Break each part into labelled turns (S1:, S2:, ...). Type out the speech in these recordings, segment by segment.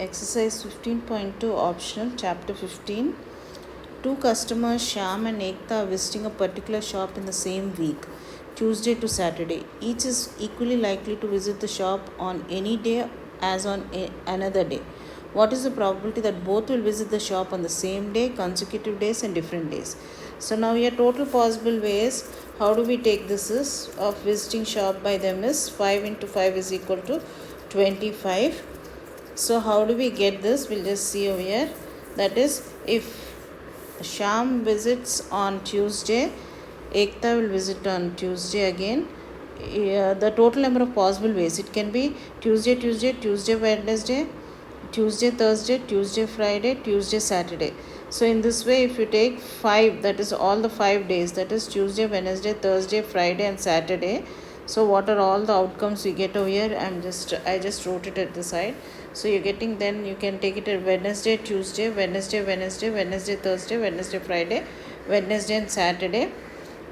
S1: Exercise 15.2 optional, chapter 15. Two customers, Shyam and Ekta, are visiting a particular shop in the same week, Tuesday to Saturday. Each is equally likely to visit the shop on any day as on another day. What is the probability that both will visit the shop on the same day, consecutive days, and different days? So now your total possible ways, how do we take this is of visiting shop by them is 5 into 5 is equal to 25. So how do we get this? We'll just see over here. That is, if Shyam visits on Tuesday, Ekta will visit on Tuesday again. The total number of possible ways, it can be Tuesday, Wednesday, Tuesday, Thursday, Tuesday, Friday, Tuesday, Saturday. So in this way, if you take 5, that is all the 5 days, that is Tuesday, Wednesday, Thursday, Friday and Saturday. So what are all the outcomes we get over here? I just wrote it at the side. So you're getting, then you can take it at Wednesday, Tuesday, Wednesday, Thursday, Wednesday, Friday, Wednesday and Saturday.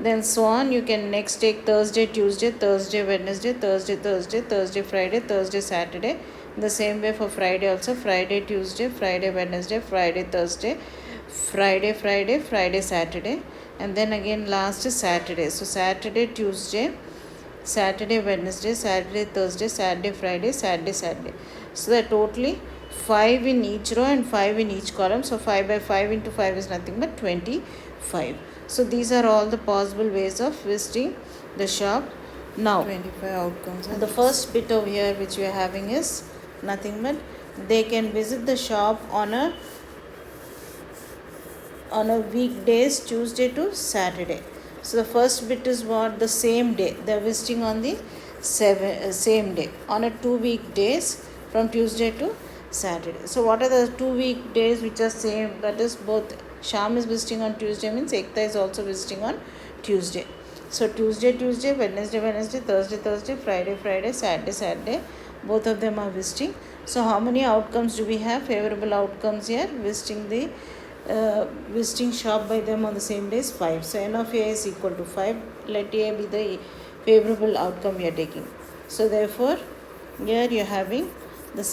S1: Then so on, you can next take Thursday, Tuesday, Wednesday, Thursday, Friday, Thursday, Saturday. The same way for Friday also, Friday, Tuesday, Friday, Wednesday, Friday, Thursday, Friday, Saturday. And then again last is Saturday. So Saturday, Tuesday, Saturday, Wednesday, Saturday, Thursday, Saturday, Friday, Saturday. So that totally 5 in each row and 5 in each column. So 5 by 5 into 5 is nothing but 25. So these are all the possible ways of visiting the shop. Now 25 outcomes. The first bit over here which we are having is nothing but they can visit the shop on a weekdays, Tuesday to Saturday. So the first bit is what? The same day. They are visiting on the same day on a 2 weekdays from Tuesday to Saturday. So what are the 2 weekdays which are same? That is, both Shyam is visiting on Tuesday, means Ekta is also visiting on Tuesday. So Tuesday, Wednesday, Thursday, Friday, Saturday. Both of them are visiting. So how many outcomes do we have? Favorable outcomes here. Visiting shop by them on the same day is 5. So n of a is equal to 5. Let a be the favorable outcome we are taking. So therefore here you are having the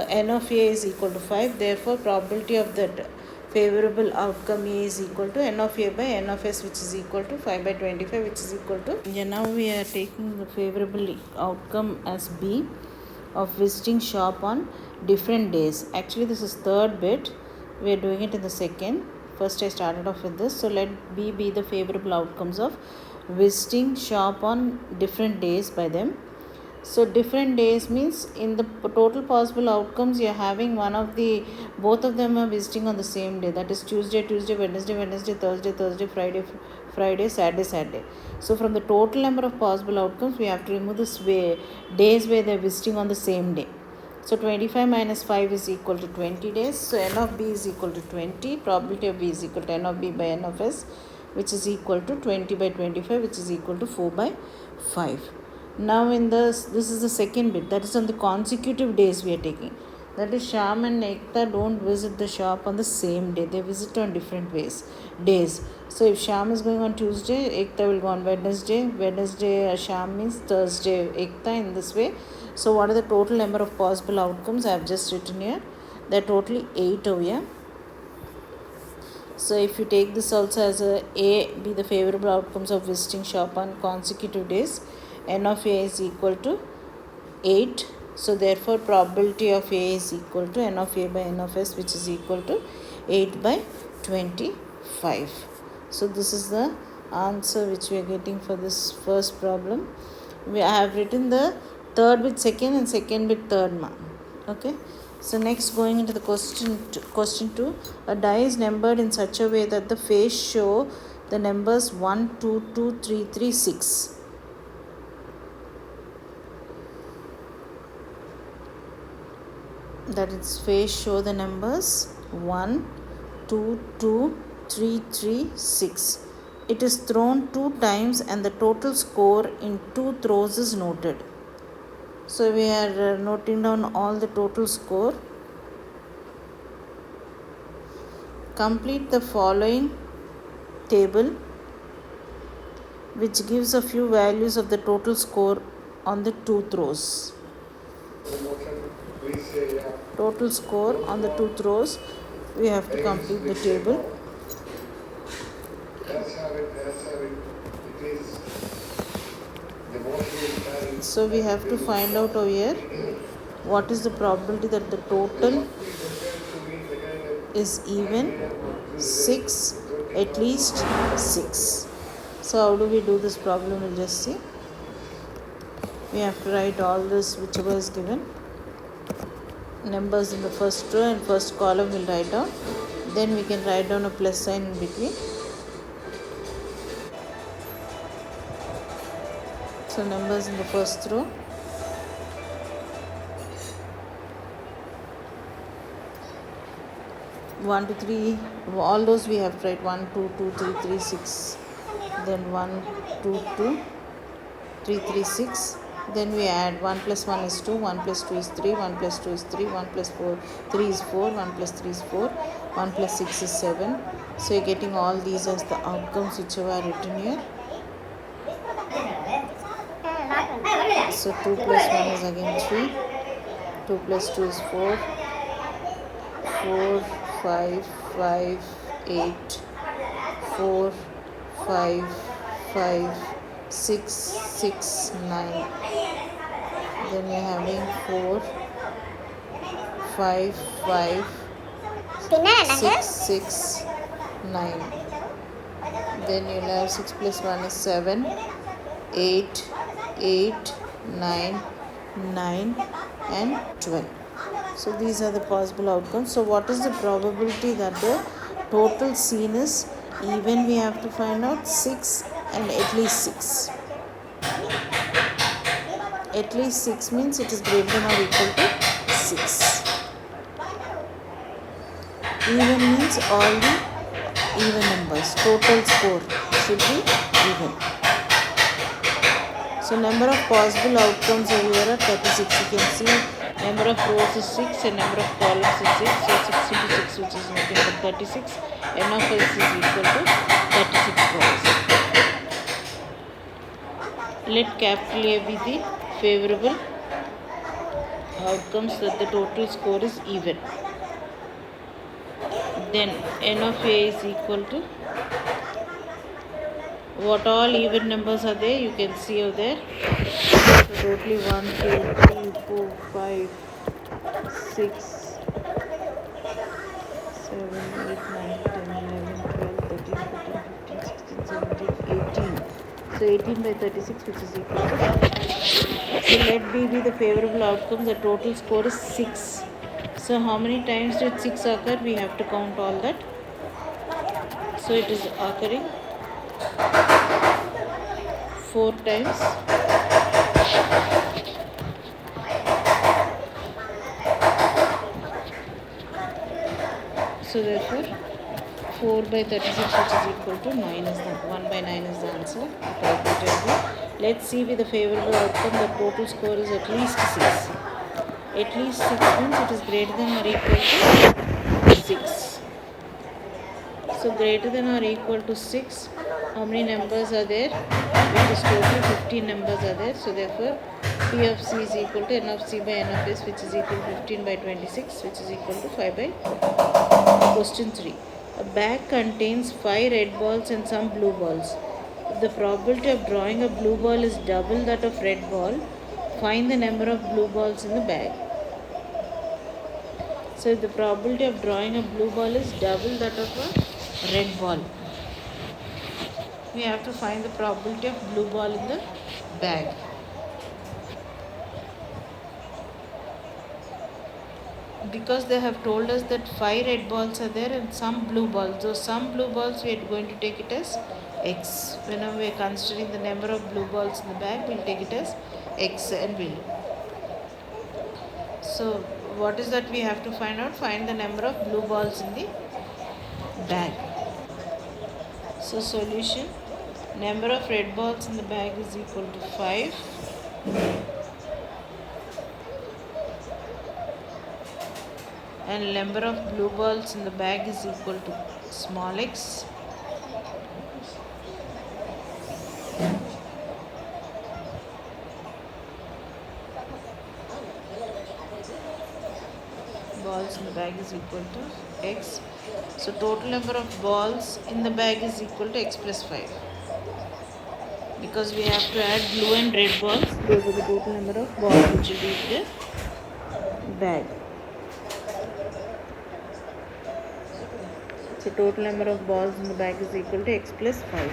S1: n of a is equal to 5. Therefore probability of that favorable outcome a is equal to n of a by n of s, which is equal to 5 by 25, which is equal to. Now we are taking the favorable outcome as b of visiting shop on different days. Actually this is third bit. We are doing it in the second. First I started off with this. So let B be the favorable outcomes of visiting shop on different days by them. So different days means in the total possible outcomes you are having both of them are visiting on the same day. That is Tuesday, Wednesday, Thursday, Friday, Saturday. So from the total number of possible outcomes we have to remove this days where they are visiting on the same day. So 25 minus 5 is equal to 20 days. So n of b is equal to 20. Probability of b is equal to n of b by n of s, which is equal to 20 by 25, which is equal to 4 by 5. Now this is the second bit. That is on the consecutive days we are taking. That is, Shyam and Ekta don't visit the shop on the same day. They visit on different days. So if Shyam is going on Tuesday, Ekta will go on Wednesday. Shyam means Thursday, Ekta, in this way. So what are the total number of possible outcomes? I have just written here. They are totally 8 over here. So if you take this also as a be the favorable outcomes of visiting shop on consecutive days, n of a is equal to 8. So therefore probability of a is equal to n of a by n of s, which is equal to 8 by 25. So this is the answer which we are getting for this first problem. I have written the third bit second and second bit third mark. Okay. So next, going into the question 2. A die is numbered in such a way that the face show the numbers 1, 2, 2, 3, 3, 6. That its face show the numbers 1, 2, 2, 3, 3, 6. It is thrown 2 times and the total score in 2 throws is noted. So we are noting down all the total score. Complete the following table, which gives a few values of the total score on the 2 throws. total score on the 2 throws. We have to complete the table. So we have to find out over here what is the probability that the total is even 6, at least 6. So how do we do this problem? We'll just see. We have to write all this whichever is given. Numbers in the first row and first column we'll write down. Then we can write down a plus sign in between. So numbers in the first row. One, 2, 3, all those we have to write 1, 2, 2, 3, 3, 6. Then 1, 2, 2, 3, 3, 6. Then we add 1 plus 1 is 2, 1 plus 2 is 3, 1 plus 2 is 3, 1 plus 3 is 4, 1 plus 3 is 4, 1 plus 6 is 7. So you're getting all these as the outcomes whichever are written here. So 2 plus 1 is again 3, 2 plus 2 is 4, 4, 5, 5, 8, 4, 5, 5, 6, 6, 9. Then you're having 4, 5, 5, 6, 6, 9. Then you'll have 6 plus 1 is 7, 8, 8, 9, 9 and 12. So these are the possible outcomes. So what is the probability that the total seen is even? We have to find out 6 and at least 6. At least 6 means it is greater than or equal to 6. Even means all the even numbers. Total score should be even. So number of possible outcomes over here are 36. You can see number of rows is 6 and number of columns is 6. So 6 into 6, which is nothing but 36. N of S is equal to 36 rows. Let capital A be the favorable outcomes that the total score is even. Then N of A is equal to what all even numbers are there, you can see over there. So totally 1, 2, 3, 4, 5, 6, 7, 8, 9, 10, 11, 12, 13, 14, 15, 16, 17, 18. So 18 by 36, which is equal to. So let B be the favorable outcome. The total score is 6. So how many times did 6 occur? We have to count all that. So it is occurring 4 times. So therefore 4 by 36, which is equal to 9 is the 1 by 9 is the answer. Let's see with the favorable outcome. The total score is at least 6. At least 6 means it is greater than or equal to 6. So greater than or equal to 6. How many numbers are there? Which is total 15 numbers are there. So therefore P of C is equal to N of C by N of S, which is equal to 15 by 26, which is equal to 5 by. Question 3. A bag contains 5 red balls and some blue balls. If the probability of drawing a blue ball is double that of red ball, find the number of blue balls in the bag. So if the probability of drawing a blue ball is double that of a red ball, we have to find the probability of blue ball in the bag. Because they have told us that 5 red balls are there and some blue balls. So some blue balls we are going to take it as X. Whenever we are considering the number of blue balls in the bag, we will take it as X and will. So what is that we have to find out? Find the number of blue balls in the bag. So solution, number of red balls in the bag is equal to 5. And number of blue balls in the bag is equal to small x. balls in the bag is equal to x. So total number of balls in the bag is equal to x plus 5. Because we have to add blue and red balls, those are the total number of balls which will be in the bag. So total number of balls in the bag is equal to x plus 5.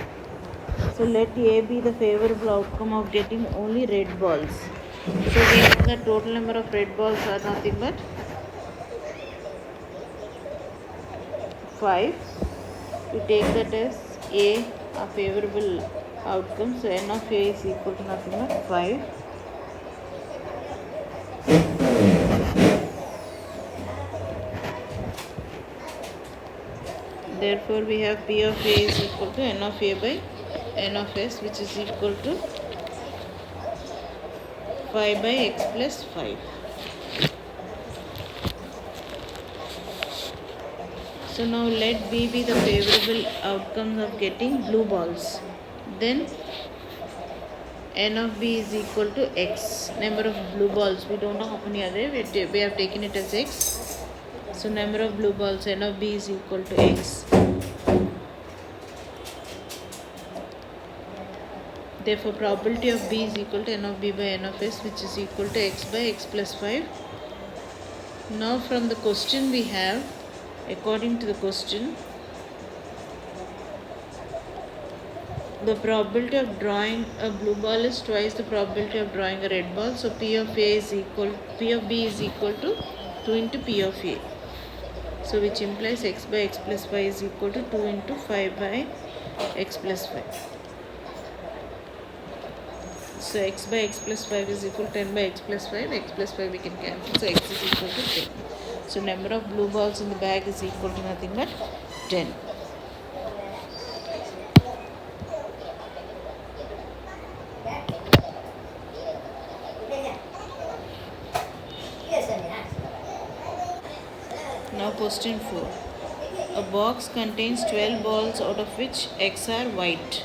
S1: So let A be the favorable outcome of getting only red balls. So we know the total number of red balls are nothing but 5. We take that as A, a favorable outcome. So n of A is equal to nothing but 5. Therefore, we have P of A is equal to n of A by n of S, which is equal to 5 by x plus 5. So now let B be the favorable outcomes of getting blue balls. Then n of B is equal to x, number of blue balls. We don't know how many are there. We have taken it as x. So number of blue balls, n of B is equal to x. Therefore, probability of B is equal to n of B by n of S, which is equal to x by x plus 5. Now from the question we have, according to the question, the probability of drawing a blue ball is twice the probability of drawing a red ball. So P of B is equal to 2 into P of A. So which implies x by x plus 5 is equal to 2 into 5 by x plus 5. So x by x plus 5 is equal to 10 by x plus 5. X plus 5 we can cancel. So x is equal to 10. So number of blue balls in the bag is equal to nothing but 10. Now question 4. A box contains 12 balls, out of which x are white.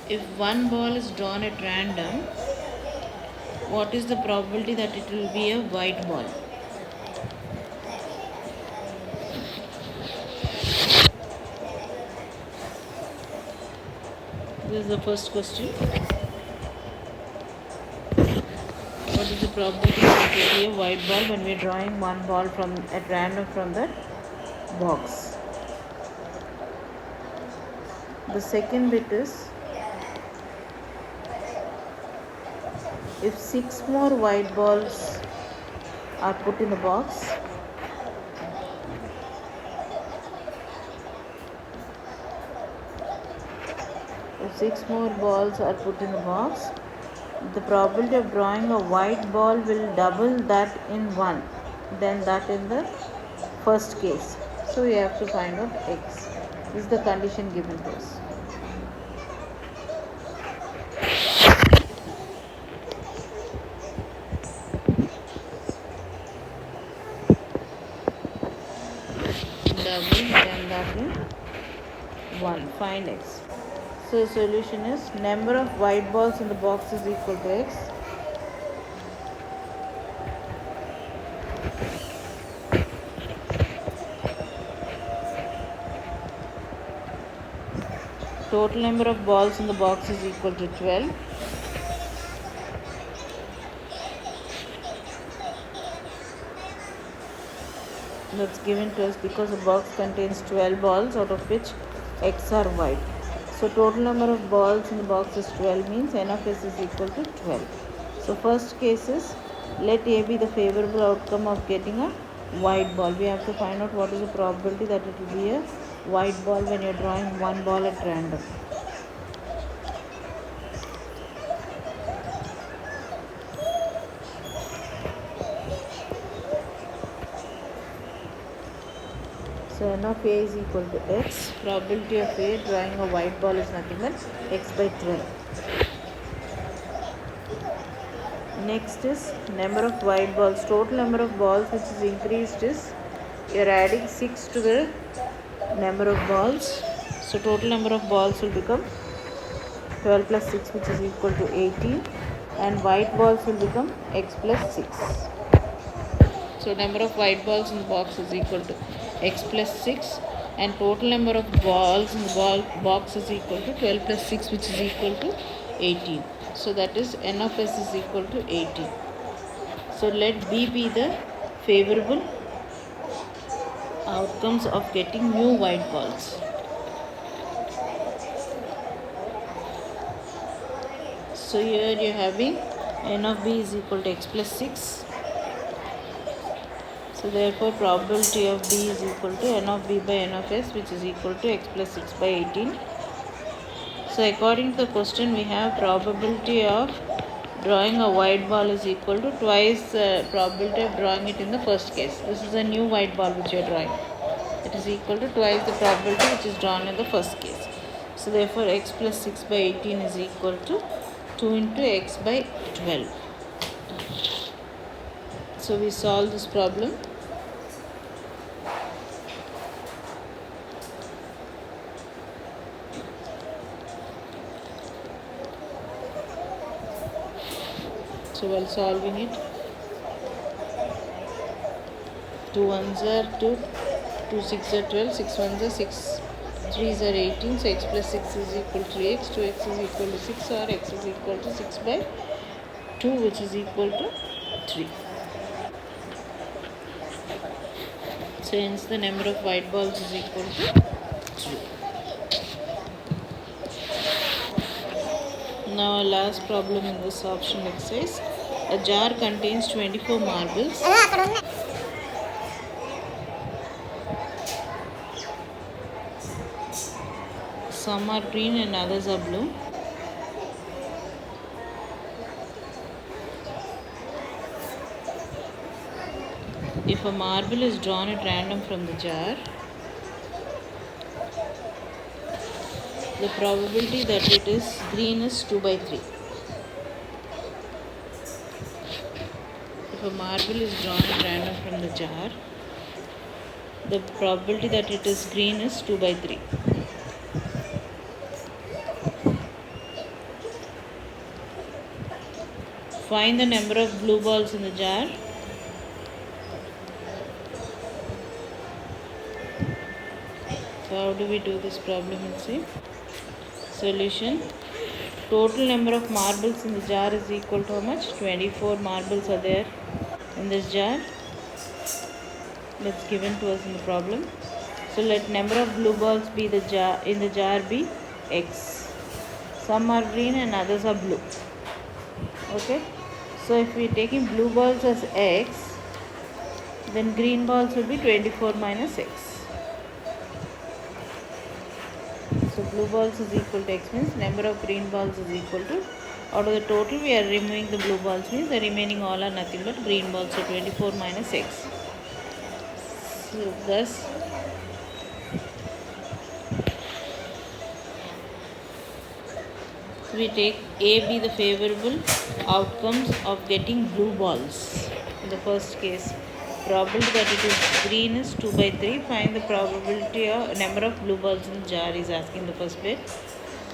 S1: If one ball is drawn at random, what is the probability that it will be a white ball? This is the first question. What is the probability that it will be a white ball when we are drawing one ball at random from the box? The second bit is, if 6 more white balls are put in the box, the probability of drawing a white ball will double that in one than that in the first case. So we have to find out x. This is the condition given to us. Double than that in 1. Find x. So the solution is, number of white balls in the box is equal to x. Total number of balls in the box is equal to 12. That's given to us because the box contains 12 balls, out of which x are white. So total number of balls in the box is 12, means n of s is equal to 12. So first case is, let A be the favorable outcome of getting a white ball. We have to find out what is the probability that it will be a white ball when you are drawing one ball at random. So n of A is equal to x. Probability of A drawing a white ball is nothing but x by 12. Next is number of white balls. Total number of balls which is increased is, you are adding 6 to the number of balls. So total number of balls will become 12 plus 6, which is equal to 18. and white balls will become x plus 6. So number of white balls in the box is equal to x plus 6, and total number of balls in the box is equal to 12 plus 6, which is equal to 18. So that is n of s is equal to 18. So let B be the favorable outcomes of getting new white balls. So here you are having n of B is equal to x plus 6. So therefore probability of B is equal to n of B by n of s, which is equal to x plus 6 by 18. So according to the question, we have probability of drawing a white ball is equal to twice probability of drawing it in the first case. This is a new white ball which you are drawing. It is equal to twice the probability which is drawn in the first case. So therefore x plus 6 by 18 is equal to 2 into x by 12. So we solve this problem. So while solving it, 2 1s are 2, 2 6s are 12, 6 1s are 6, 3s are 18. So x plus 6 is equal to 3x, 2x is equal to 6, or x is equal to 6 by 2, which is equal to 3. So hence the number of white balls is equal to 3. Now last problem in this option exercise. A jar contains 24 marbles. Some are green and others are blue. If a marble is drawn at random from the jar, the probability that it is green is 2 by 3. If a marble is drawn at random from the jar, the probability that it is green is 2 by 3. Find the number of blue balls in the jar. So how do we do this problem? Let's see. Solution. Total number of marbles in the jar is equal to how much? 24 marbles are there in this jar. That's given to us in the problem. So let number of blue balls be in the jar be x. Some are green and others are blue. Okay. So if we are taking blue balls as x, then green balls will be 24 minus x. So blue balls is equal to x means number of green balls is equal to, out of the total we are removing the blue balls, means the remaining all are nothing but green balls. So 24 minus x. So thus we take A be the favorable outcomes of getting blue balls. In the first case, probability that it is green is 2 by 3. Find the probability of number of blue balls in the jar is asking the first bit.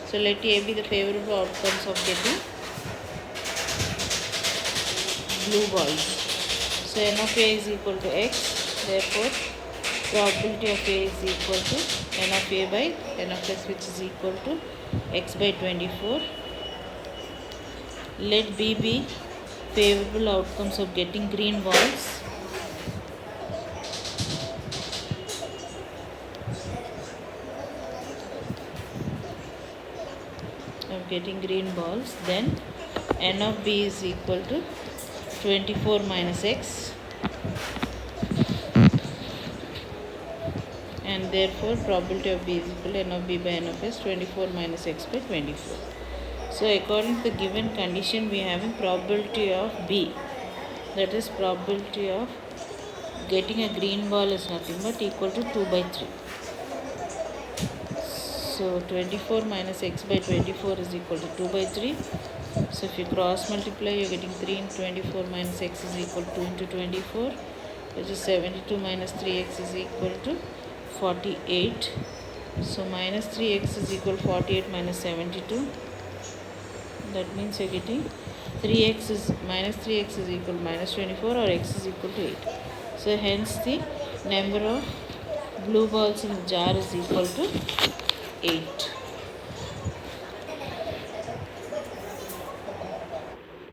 S1: So let A be the favorable outcomes of getting blue balls. So n of A is equal to x. Therefore, probability of A is equal to n of A by n of x, which is equal to x by 24. Let B be favorable outcomes of getting green balls. Then n of B is equal to 24 minus x, and therefore probability of B is equal to n of B by n of s, 24 minus x by 24. So according to the given condition, we are having probability of B, that is probability of getting a green ball is nothing but equal to 2 by 3. So 24 minus x by 24 is equal to 2 by 3. So if you cross multiply, you are getting 3 into 24 minus x is equal to 2 into 24, which is 72 minus 3x is equal to 48. So minus 3x is equal to 48 minus 72. That means you are getting 3x is minus 3x is equal to minus 24, or x is equal to 8. So hence the number of blue balls in the jar is equal to 8.